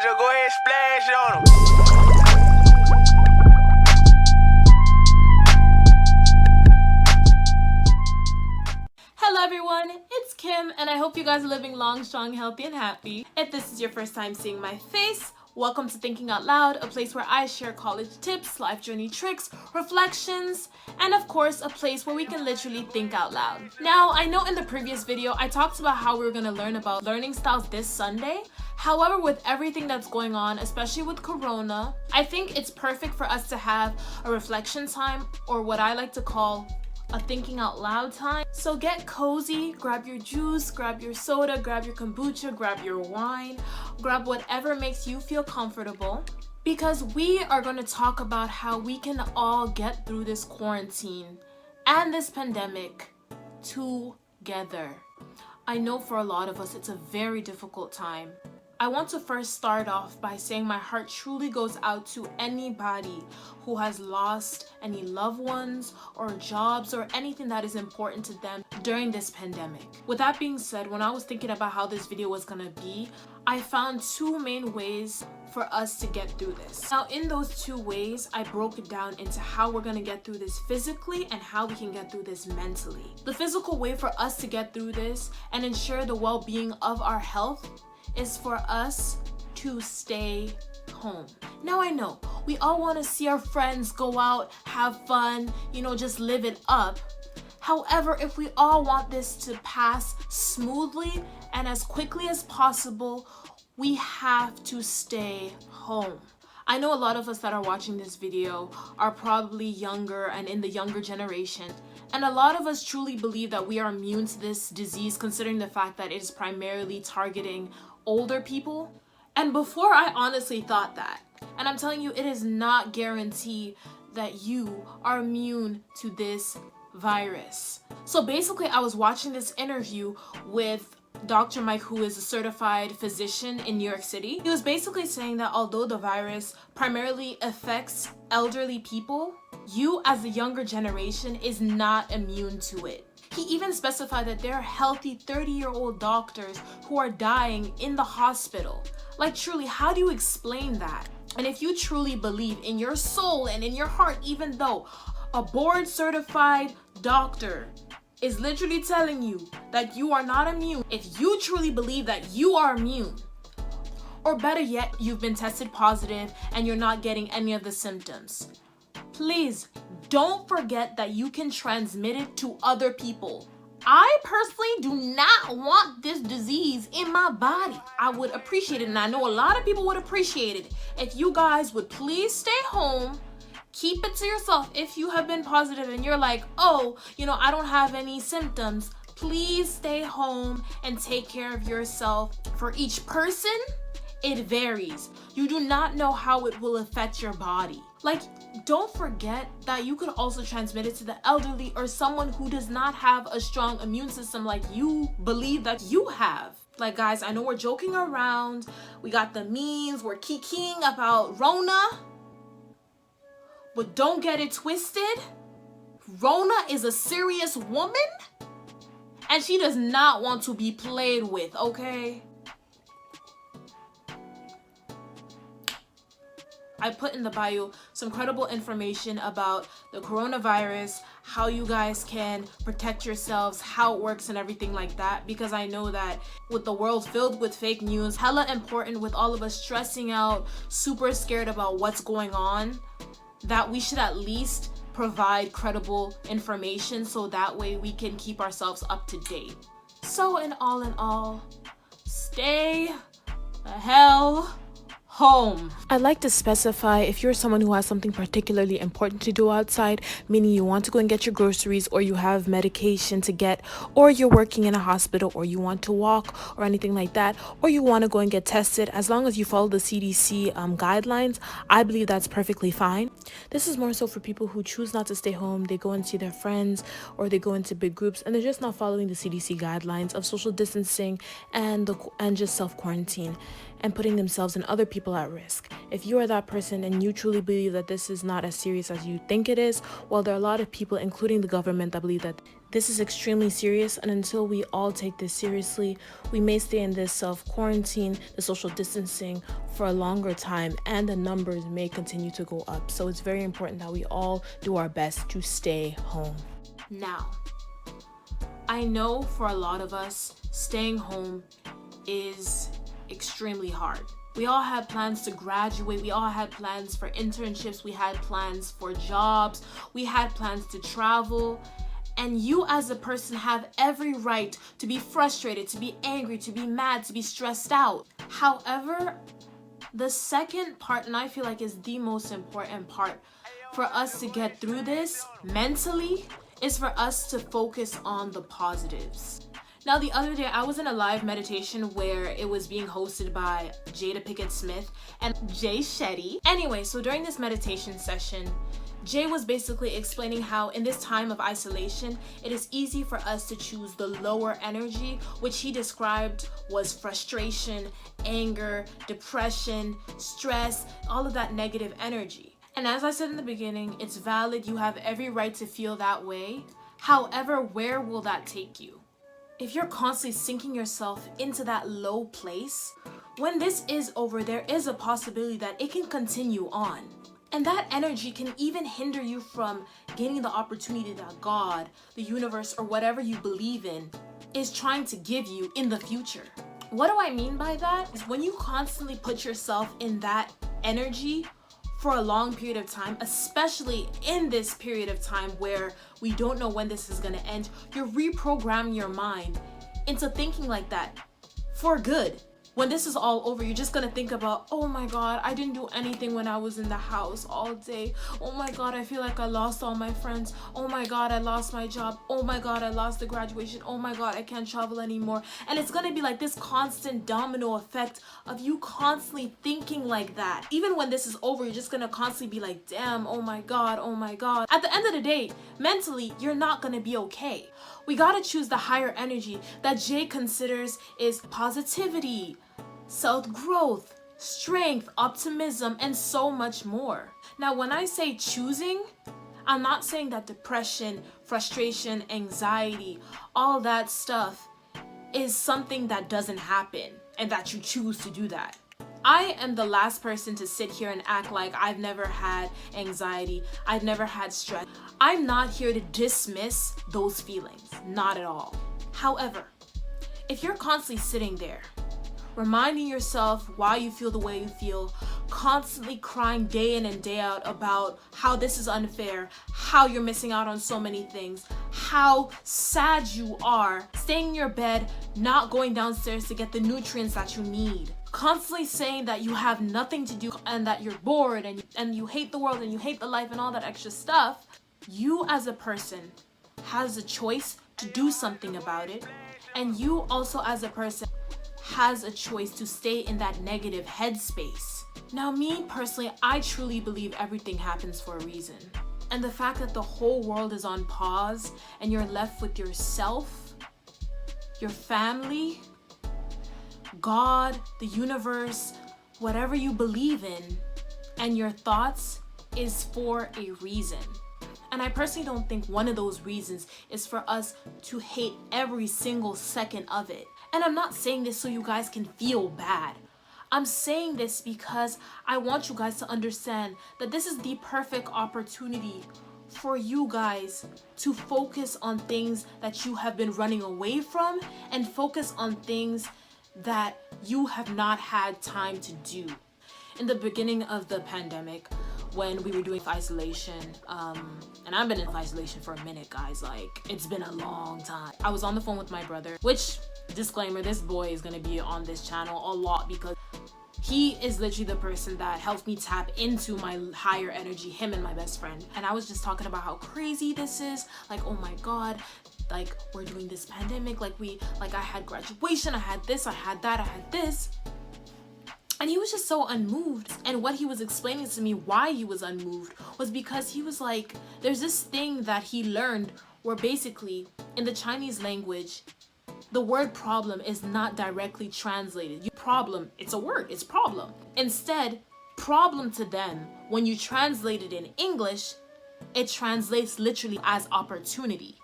just go ahead and splash on them. Hello everyone, it's Kim and I hope you guys are living long, strong, healthy, and happy. If this is your first time seeing my face, welcome to Thinking Out Loud, a place where I share college tips, life journey tricks, reflections, and of course a place where we can literally think out loud. Now, I know in the previous video I talked about how we were going to learn about learning styles this Sunday. However, with everything that's going on, especially with Corona, I think it's perfect for us to have a reflection time, or what I like to call a thinking out loud time. So get cozy, grab your juice, grab your soda, grab your kombucha, grab your wine, grab whatever makes you feel comfortable, because we are going to talk about how we can all get through this quarantine and this pandemic together. I know for a lot of us it's a very difficult time. I want to first start off by saying my heart truly goes out to anybody who has lost any loved ones or jobs or anything that is important to them during this pandemic. With that being said, when I was thinking about how this video was gonna be, I found two main ways for us to get through this. Now, in those two ways, I broke it down into how we're gonna get through this physically and how we can get through this mentally. The physical way for us to get through this and ensure the well-being of our health is for us to stay home. Now, I know we all want to see our friends go out, have fun, just live it up. However, if we all want this to pass smoothly and as quickly as possible, we have to stay home. I know a lot of us that are watching this video are probably younger and in the younger generation. And a lot of us truly believe that we are immune to this disease, considering the fact that it is primarily targeting older people. And before, I honestly thought that. And I'm telling you, it is not guaranteed that you are immune to this virus. So basically, I was watching this interview with Dr. Mike, who is a certified physician in New York City. He was basically saying that although the virus primarily affects elderly people, you as the younger generation is not immune to it. He even specified that there are healthy 30-year-old doctors who are dying in the hospital. Like, truly, how do you explain that? And if you truly believe in your soul and in your heart, even though a board-certified doctor is literally telling you that you are not immune, if you truly believe that you are immune, or better yet, you've been tested positive and you're not getting any of the symptoms, please don't forget that you can transmit it to other people. I personally do not want this disease in my body. I would appreciate it, and I know a lot of people would appreciate it, if you guys would please stay home. Keep it to yourself. If you have been positive and you're like, oh, I don't have any symptoms, please stay home and take care of yourself. For each person, it varies. You do not know how it will affect your body. Like, don't forget that you could also transmit it to the elderly or someone who does not have a strong immune system like you believe that you have. Like, guys, I know we're joking around. We got the memes. We're kikiing about Rona. But don't get it twisted. Rona is a serious woman. And she does not want to be played with, okay? I put in the bio some credible information about the coronavirus, how you guys can protect yourselves, how it works and everything like that, because I know that with the world filled with fake news, hella important with all of us stressing out, super scared about what's going on, that we should at least provide credible information so that way we can keep ourselves up to date. So in all, stay the hell home. I'd like to specify, if you're someone who has something particularly important to do outside, meaning you want to go and get your groceries, or you have medication to get, or you're working in a hospital, or you want to walk or anything like that, or you want to go and get tested, as long as you follow the CDC guidelines, I believe that's perfectly fine. This is more so for people who choose not to stay home. They go and see their friends, or they go into big groups, and they're just not following the CDC guidelines of social distancing and just self-quarantine, and putting themselves and other people people at risk. If you are that person and you truly believe that this is not as serious as you think it is, well, there are a lot of people, including the government, that believe that this is extremely serious, and until we all take this seriously, we may stay in this self-quarantine, the social distancing, for a longer time, and the numbers may continue to go up. So it's very important that we all do our best to stay home. Now, I know for a lot of us, staying home is extremely hard. We all had plans to graduate, we all had plans for internships, we had plans for jobs, we had plans to travel, and you as a person have every right to be frustrated, to be angry, to be mad, to be stressed out. However, the second part, and I feel like is the most important part for us to get through this mentally, is for us to focus on the positives. Now, the other day, I was in a live meditation where it was being hosted by Jada Pickett Smith and Jay Shetty. Anyway, so during this meditation session, Jay was basically explaining how in this time of isolation, it is easy for us to choose the lower energy, which he described was frustration, anger, depression, stress, all of that negative energy. And as I said in the beginning, it's valid. You have every right to feel that way. However, where will that take you? If you're constantly sinking yourself into that low place, when this is over, there is a possibility that it can continue on. And that energy can even hinder you from gaining the opportunity that God, the universe, or whatever you believe in is trying to give you in the future. What do I mean by that? Is when you constantly put yourself in that energy for a long period of time, especially in this period of time where we don't know when this is going to end, you're reprogramming your mind into thinking like that for good. When this is all over, you're just gonna think about, oh my God, I didn't do anything when I was in the house all day. Oh my God, I feel like I lost all my friends. Oh my God, I lost my job. Oh my God, I lost the graduation. Oh my God, I can't travel anymore. And it's gonna be like this constant domino effect of you constantly thinking like that. Even when this is over, you're just gonna constantly be like, damn, oh my God, oh my God. At the end of the day, mentally, you're not gonna be okay. We gotta choose the higher energy that Jay considers is positivity, self-growth, strength, optimism, and so much more. Now, when I say choosing, I'm not saying that depression, frustration, anxiety, all that stuff is something that doesn't happen and that you choose to do that. I am the last person to sit here and act like I've never had anxiety, I've never had stress. I'm not here to dismiss those feelings, not at all. However, if you're constantly sitting there, reminding yourself why you feel the way you feel, constantly crying day in and day out about how this is unfair, how you're missing out on so many things, how sad you are, staying in your bed, not going downstairs to get the nutrients that you need, constantly saying that you have nothing to do and that you're bored and you hate the world and you hate the life and all that extra stuff, you as a person has a choice to do something about it, and you also as a person has a choice to stay in that negative headspace. Now, me personally, I truly believe everything happens for a reason. And the fact that the whole world is on pause and you're left with yourself, your family, God, the universe, whatever you believe in, and your thoughts is for a reason. And I personally don't think one of those reasons is for us to hate every single second of it. And I'm not saying this so you guys can feel bad. I'm saying this because I want you guys to understand that this is the perfect opportunity for you guys to focus on things that you have been running away from and focus on things that you have not had time to do. In the beginning of the pandemic, when we were doing isolation, and I've been in isolation for a minute, guys, like it's been a long time. I was on the phone with my brother, which, disclaimer, this boy is gonna be on this channel a lot because he is literally the person that helped me tap into my higher energy, him and my best friend. And I was just talking about how crazy this is, like, oh my God, like we're doing this pandemic, like I had graduation, I had this, I had that, I had this. And he was just so unmoved. And what he was explaining to me why he was unmoved was because he was like, there's this thing that he learned where basically in the Chinese language, The word problem is not directly translated. Problem, it's a word, it's problem. Instead, problem to them, when you translate it in English, it translates literally as opportunity.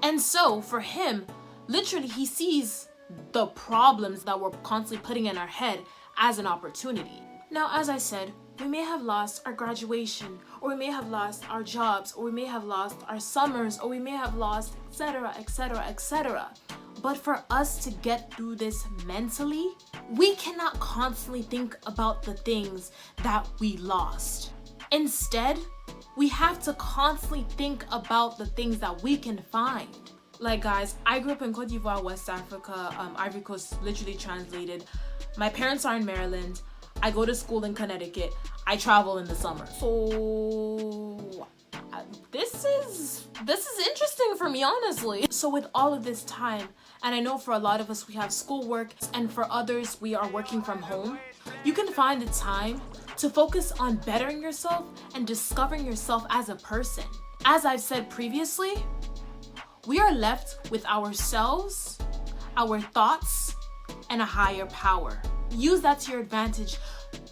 And so for him, literally he sees the problems that we're constantly putting in our head as an opportunity. Now, as I said, we may have lost our graduation, or we may have lost our jobs, or we may have lost our summers, or we may have lost, etc., etc., etc. But for us to get through this mentally, we cannot constantly think about the things that we lost. Instead, we have to constantly think about the things that we can find. Like, guys, I grew up in Cote d'Ivoire, West Africa, Ivory Coast, literally translated. My parents are in Maryland. I go to school in Connecticut. I travel in the summer. So this is interesting for me, honestly. So with all of this time, and I know for a lot of us we have schoolwork, and for others we are working from home, you can find the time to focus on bettering yourself and discovering yourself as a person. As I've said previously, we are left with ourselves, our thoughts, and a higher power. Use that to your advantage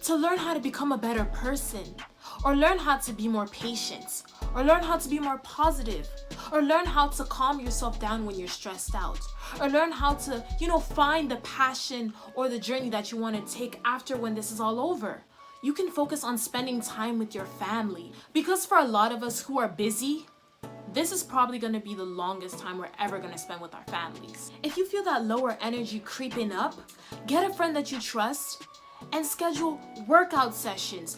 to learn how to become a better person, or learn how to be more patient, or learn how to be more positive, or learn how to calm yourself down when you're stressed out, or learn how to, find the passion or the journey that you want to take after when this is all over. You can focus on spending time with your family, because for a lot of us who are busy, this is probably going to be the longest time we're ever going to spend with our families. If you feel that lower energy creeping up, get a friend that you trust and schedule workout sessions,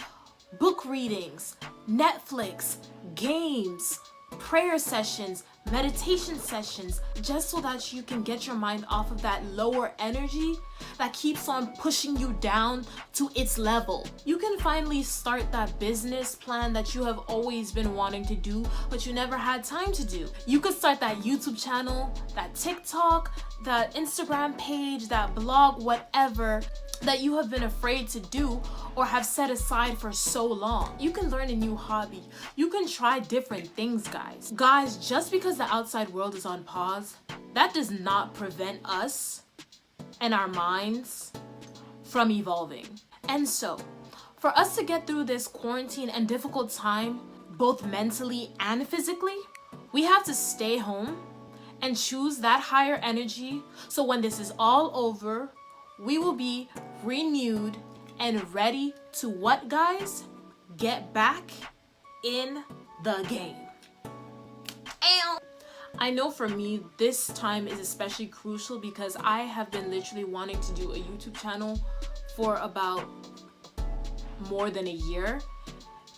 book readings, Netflix, games, prayer sessions, meditation sessions, just so that you can get your mind off of that lower energy that keeps on pushing you down to its level. You can finally start that business plan that you have always been wanting to do, but you never had time to do. You could start that YouTube channel, that TikTok, that Instagram page, that blog, whatever that you have been afraid to do or have set aside for so long. You can learn a new hobby. You can try different things, guys. Guys, just because the outside world is on pause, that does not prevent us and our minds from evolving. And so, for us to get through this quarantine and difficult time, both mentally and physically, we have to stay home and choose that higher energy, so when this is all over, we will be renewed and ready to what, guys? Get back in the game. I know for me, this time is especially crucial because I have been literally wanting to do a YouTube channel for about more than a year.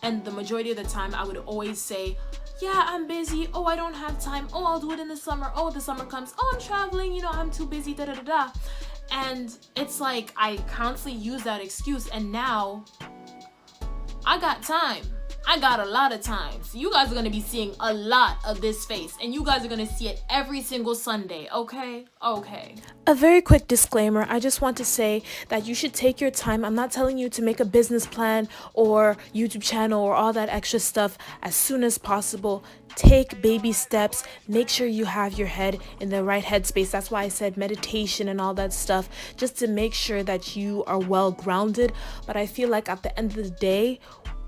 And the majority of the time I would always say, yeah, I'm busy. Oh, I don't have time. Oh, I'll do it in the summer. Oh, the summer comes. Oh, I'm traveling. I'm too busy. Da da da da. And it's like I constantly use that excuse, and now I got time. I got a lot of time. So you guys are going to be seeing a lot of this face, and you guys are going to see it every single Sunday, okay? Okay. A very quick disclaimer. I just want to say that you should take your time. I'm not telling you to make a business plan or YouTube channel or all that extra stuff as soon as possible. Take baby steps. Make sure you have your head in the right headspace. That's why I said meditation and all that stuff, just to make sure that you are well grounded. But I feel like at the end of the day,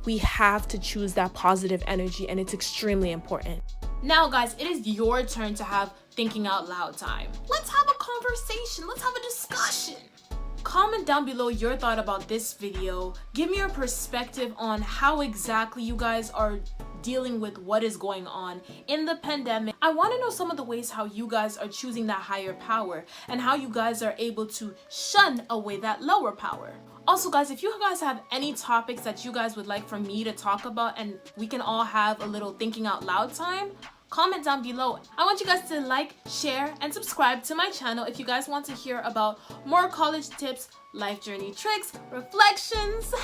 we have to choose that positive energy, and it's extremely important. Now, guys, it is your turn to have thinking out loud time. Let's have a conversation. Let's have a discussion. Comment down below your thought about this video. Give me your perspective on how exactly you guys are dealing with what is going on in the pandemic. I want to know some of the ways how you guys are choosing that higher power and how you guys are able to shun away that lower power. Also, guys, if you guys have any topics that you guys would like for me to talk about and we can all have a little thinking out loud time, comment down below. I want you guys to like, share, and subscribe to my channel if you guys want to hear about more college tips, life journey tricks, reflections,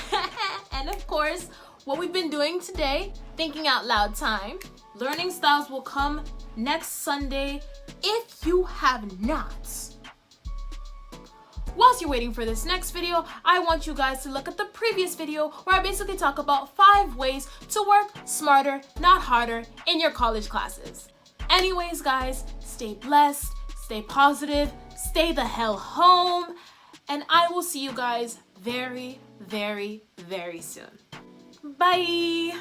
and of course, what we've been doing today, thinking out loud time. Learning styles will come next Sunday if you have not. Whilst you're waiting for this next video, I want you guys to look at the previous video where I basically talk about 5 ways to work smarter, not harder in your college classes. Anyways, guys, stay blessed, stay stay positive, stay the hell home, and I will see you guys very, very, very soon. Bye!